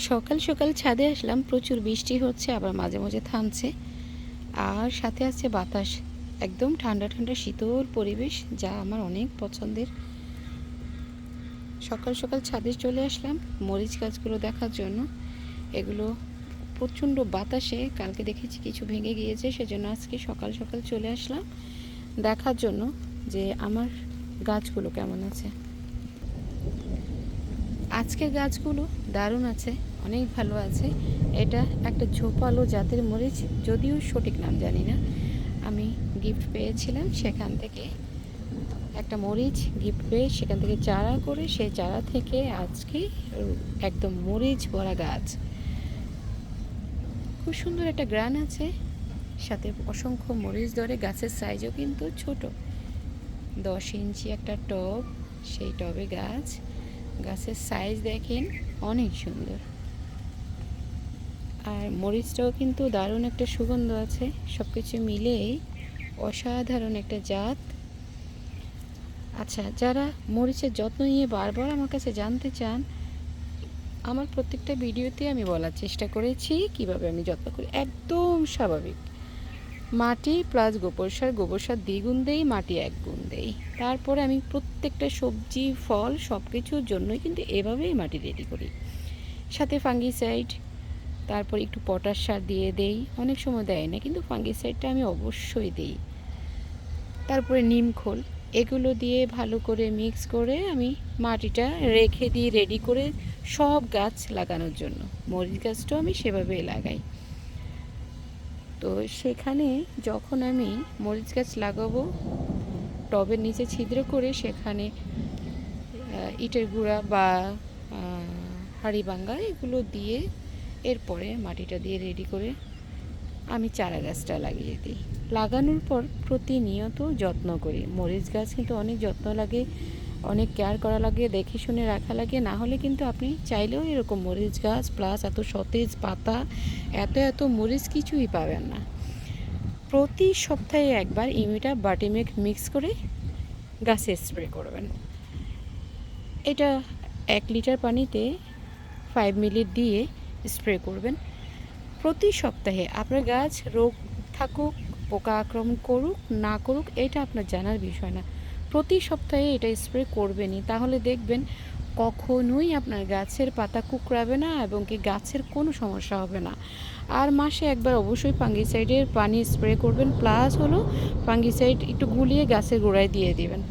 সকাল সকাল ছাদে আসলাম, প্রচুর বৃষ্টি হচ্ছে, আবার মাঝে মাঝে থামছে, আর সাথে আছে বাতাস। একদম ঠান্ডা ঠান্ডা শীতল পরিবেশ, যা আমার অনেক পছন্দের। সকাল সকাল ছাদে চলে আসলাম মরিচ গাছগুলো দেখার জন্য। এগুলো প্রচণ্ড বাতাসে কালকে দেখেছি কিছু ভেঙে গিয়েছে, সেজন্য আজকে সকাল সকাল চলে আসলাম দেখার জন্য যে আমার গাছগুলো কেমন আছে। আজকের গাছগুলো দারুণ আছে, অনেক ভালো আছে। এটা একটা ঝোপালো জাতের মরিচ, যদিও সঠিক নাম জানি না। আমি গিফট পেয়েছিলাম সেখান থেকে, একটা মরিচ গিফট পেয়ে সেখান থেকে চারা করে, সেই চারা থেকে আজকে একদম মরিচ ভরা গাছ। খুব সুন্দর একটা গ্রান আছে, সাথে অসংখ্য মরিচ ধরে। গাছের সাইজও কিন্তু ছোট, 10 ইঞ্চি একটা টব, সেই টবে গাছ। গাছের সাইজ দেখেন, অনেক সুন্দর। আর মরিচটাও কিন্তু দারুণ একটা সুগন্ধ আছে। সব কিছু মিলেই অসাধারণ একটা জাত। আচ্ছা, যারা মরিচের যত্ন নিয়ে বারবার আমার কাছে জানতে চান, আমার প্রত্যেকটা ভিডিওতে আমি বলার চেষ্টা করেছি কিভাবে আমি যত্ন করি। একদম স্বাভাবিক, মাটি প্লাস গোবর সার, গোবর সার দ্বিগুণ দেই, মাটি 1 গুণ দেই। তারপরে আমি প্রত্যেকটা সবজি ফল সব কিছুর জন্যই কিন্তু এভাবেই মাটি রেডি করি। সাথে ফাঙ্গিসাইড, তারপর একটু পটাশ সার দিয়ে দেই। অনেক সময় দেয় না, কিন্তু ফাঙ্গিসাইডটা আমি অবশ্যই দিই। তারপরে নিম খোল, এগুলো দিয়ে ভালো করে মিক্স করে আমি মাটিটা রেখে দিই রেডি করে সব গাছ লাগানোর জন্য। মরিচ গাছটাও আমি সেভাবেই লাগাই। তো সেখানে যখন আমি মরিচ গাছ লাগাবো, টবের নিচে ছিদ্র করে সেখানে ইটের গুঁড়া বা হাঁড়ি ভাঙ্গা এগুলো দিয়ে এরপরে মাটিটা দিয়ে রেডি করে আমি চারা গাছটা লাগিয়ে দিই। লাগানোর পর প্রতিনিয়ত যত্ন করি। মরিচ গাছ কিন্তু অনেক যত্ন লাগে, অনেক কেয়ার করা লাগে, দেখে শুনে রাখা লাগে। না হলে কিন্তু আপনি চাইলেও এরকম মরিচ গাছ প্লাস এত সতেজ পাতা, এত এত মরিচ কিছুই পাবেন না। প্রতি সপ্তাহে একবার ইমিটা বাটিমেক মিক্স করে গাছে স্প্রে করবেন। এটা 1 লিটার পানিতে 5 মিলি দিয়ে স্প্রে করবেন প্রতি সপ্তাহে। আপনার গাছ রোগ থাকুক, পোকা আক্রমণ করুক না করুক, এটা আপনার জানার বিষয় না। প্রতি সপ্তাহে এটা স্প্রে করবেনই, তাহলে দেখবেন কখনোই আপনার গাছের পাতা কুঁকড়াবে না এবং কি গাছের কোনো সমস্যা হবে না। আর মাসে একবার অবশ্যই ফাঙ্গিসাইডের পানি স্প্রে করবেন, প্লাস হলো ফাঙ্গিসাইড একটু গুলিয়ে গাছের গোড়ায় দিয়ে দেবেন।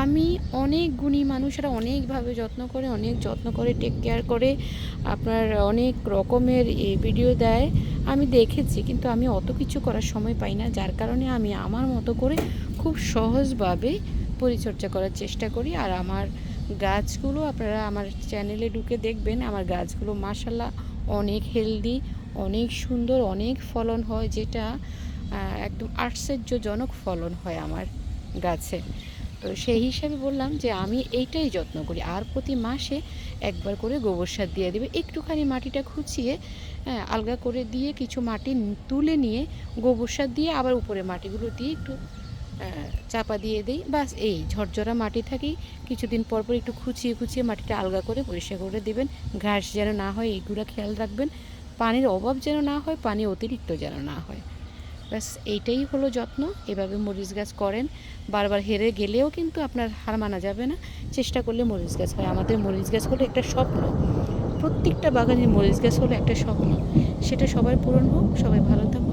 আমি অনেক গুণী মানুষেরা অনেকভাবে যত্ন করে, অনেক যত্ন করে, টেক কেয়ার করে, আপনার অনেক রকমের ভিডিও দেয়, আমি দেখেছি, কিন্তু আমি অত কিছু করার সময় পাই না। যার কারণে আমি আমার মতো করে খুব সহজভাবে পরিচর্যা করার চেষ্টা করি। আর আমার গাছগুলো আপনারা আমার চ্যানেলে ঢুকে দেখবেন, আমার গাছগুলো মাশাল্লাহ অনেক হেলদি, অনেক সুন্দর, অনেক ফলন হয়, যেটা একদম আশ্চর্যজনক ফলন হয় আমার গাছে। তো সেই হিসাবে বললাম যে আমি এইটাই যত্ন করি। আর প্রতি মাসে একবার করে গোবর সার দিয়ে দেবে, একটুখানি মাটিটা খুঁচিয়ে আলগা করে দিয়ে কিছু মাটি তুলে নিয়ে গোবর সার দিয়ে আবার উপরে মাটিগুলো দিয়ে একটু চাপা দিয়ে দিই। বাস, এই ঝরঝরা মাটি থাকি। কিছুদিন পর পর একটু খুঁচিয়ে খুঁচিয়ে মাটিটা আলগা করে পরিষ্কার করে দেবেন। ঘাস যেন না হয় এইগুলো খেয়াল রাখবেন। পানির অভাব যেন না হয়, পানি অতিরিক্ত যেন না হয়। ব্যাস, এইটাই হলো যত্ন। এভাবে মরিচ গাছ করেন, বারবার হেরে গেলেও কিন্তু আপনার হার মানা যাবে না। চেষ্টা করলে মরিচ গাছ হয়। আমাদের মরিচ গাছ হলো একটা স্বপ্ন, প্রত্যেকটা বাগানের মরিচ গাছ হলো একটা স্বপ্ন। সেটা সবার পূরণ হোক। সবাই ভালো থাকুন।